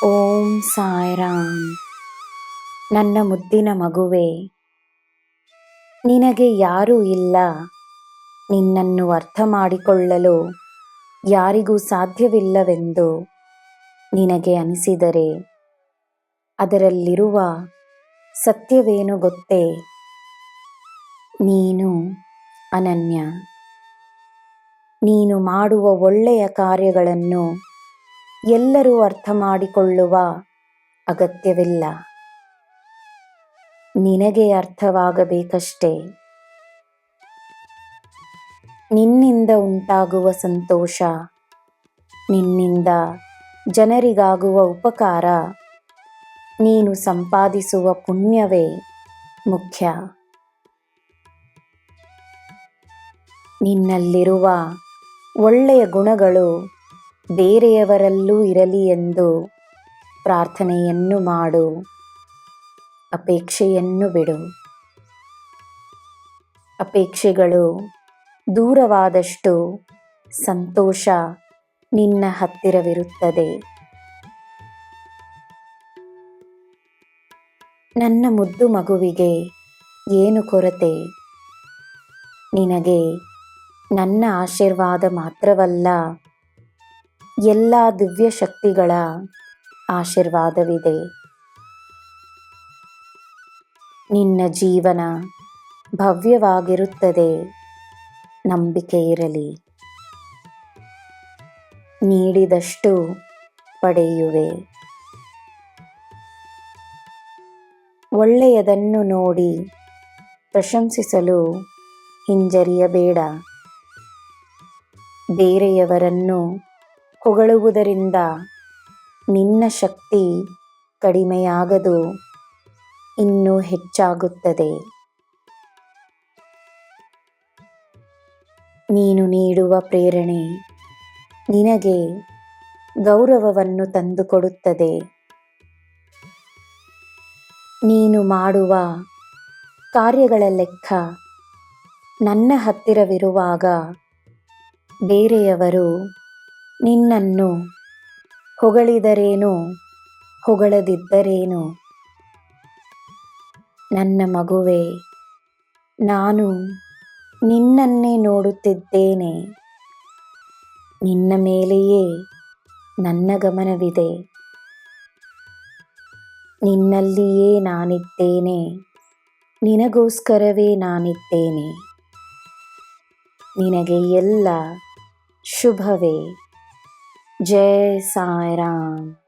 ಓಂ ಸಾಯಿರಾಮ್. ನನ್ನ ಮುದ್ದಿನ ಮಗುವೆ, ನಿನಗೆ ಯಾರೂ ಇಲ್ಲ. ನಿನ್ನನ್ನು ಅರ್ಥ ಮಾಡಿಕೊಳ್ಳಲು ಯಾರಿಗೂ ಸಾಧ್ಯವಿಲ್ಲವೆಂದು ನಿನಗೆ ಅನಿಸಿದರೆ ಅದರಲ್ಲಿರುವ ಸತ್ಯವೇನು ಗೊತ್ತೇ? ನೀನು ಅನನ್ಯ. ನೀನು ಮಾಡುವ ಒಳ್ಳೆಯ ಕಾರ್ಯಗಳನ್ನು ಎಲ್ಲರೂ ಅರ್ಥ ಮಾಡಿಕೊಳ್ಳುವ ಅಗತ್ಯವಿಲ್ಲ. ನಿನಗೆ ಅರ್ಥವಾಗಬೇಕಷ್ಟೇ. ನಿನ್ನಿಂದ ಉಂಟಾಗುವ ಸಂತೋಷ, ನಿನ್ನಿಂದ ಜನರಿಗಾಗುವ ಉಪಕಾರ, ನೀನು ಸಂಪಾದಿಸುವ ಪುಣ್ಯವೇ ಮುಖ್ಯ. ನಿನ್ನಲ್ಲಿರುವ ಒಳ್ಳೆಯ ಗುಣಗಳು ಬೇರೆಯವರಲ್ಲೂ ಇರಲಿ ಎಂದು ಪ್ರಾರ್ಥನೆಯನ್ನು ಮಾಡು. ಅಪೇಕ್ಷೆಯನ್ನು ಬಿಡು. ಅಪೇಕ್ಷೆಗಳು ದೂರವಾದಷ್ಟು ಸಂತೋಷ ನಿನ್ನ ಹತ್ತಿರವಿರುತ್ತದೆ. ನನ್ನ ಮುದ್ದು ಮಗುವಿಗೆ ಏನು ಕೊರತೆ? ನಿನಗೆ ನನ್ನ ಆಶೀರ್ವಾದ ಮಾತ್ರವಲ್ಲ, ಎಲ್ಲ ದಿವ್ಯ ಶಕ್ತಿಗಳ ಆಶೀರ್ವಾದವಿದೆ. ನಿನ್ನ ಜೀವನ ಭವ್ಯವಾಗಿರುತ್ತದೆ. ನಂಬಿಕೆ ಇರಲಿ. ನೀಡಿದಷ್ಟು ಪಡೆಯುವೆ. ಒಳ್ಳೆಯದನ್ನು ನೋಡಿ ಪ್ರಶಂಸಿಸಲು ಹಿಂಜರಿಯಬೇಡ. ಬೇರೆಯವರನ್ನು ಹೊಗಳುವುದರಿಂದ ನಿನ್ನ ಶಕ್ತಿ ಕಡಿಮೆಯಾಗದು, ಇನ್ನೂ ಹೆಚ್ಚಾಗುತ್ತದೆ. ನೀನು ನೀಡುವ ಪ್ರೇರಣೆ ನಿನಗೆ ಗೌರವವನ್ನು ತಂದುಕೊಡುತ್ತದೆ. ನೀನು ಮಾಡುವ ಕಾರ್ಯಗಳ ಲೆಕ್ಕ ನನ್ನ ಹತ್ತಿರವಿರುವಾಗ ಬೇರೆಯವರು ನಿನ್ನನ್ನು ಹೊಗಳಿದರೇನು, ಹೊಗಳದಿದ್ದರೇನು? ನನ್ನ ಮಗುವೆ, ನಾನು ನಿನ್ನನ್ನೇ ನೋಡುತ್ತಿದ್ದೇನೆ. ನಿನ್ನ ಮೇಲೆಯೇ ನನ್ನ ಗಮನವಿದೆ. ನಿನ್ನಲ್ಲಿಯೇ ನಾನಿದ್ದೇನೆ. ನಿನಗೋಸ್ಕರವೇ ನಾನಿದ್ದೇನೆ. ನಿನಗೆ ಎಲ್ಲ ಶುಭವೇ. ಜೈ ಸಾಯಿರಾಮ್.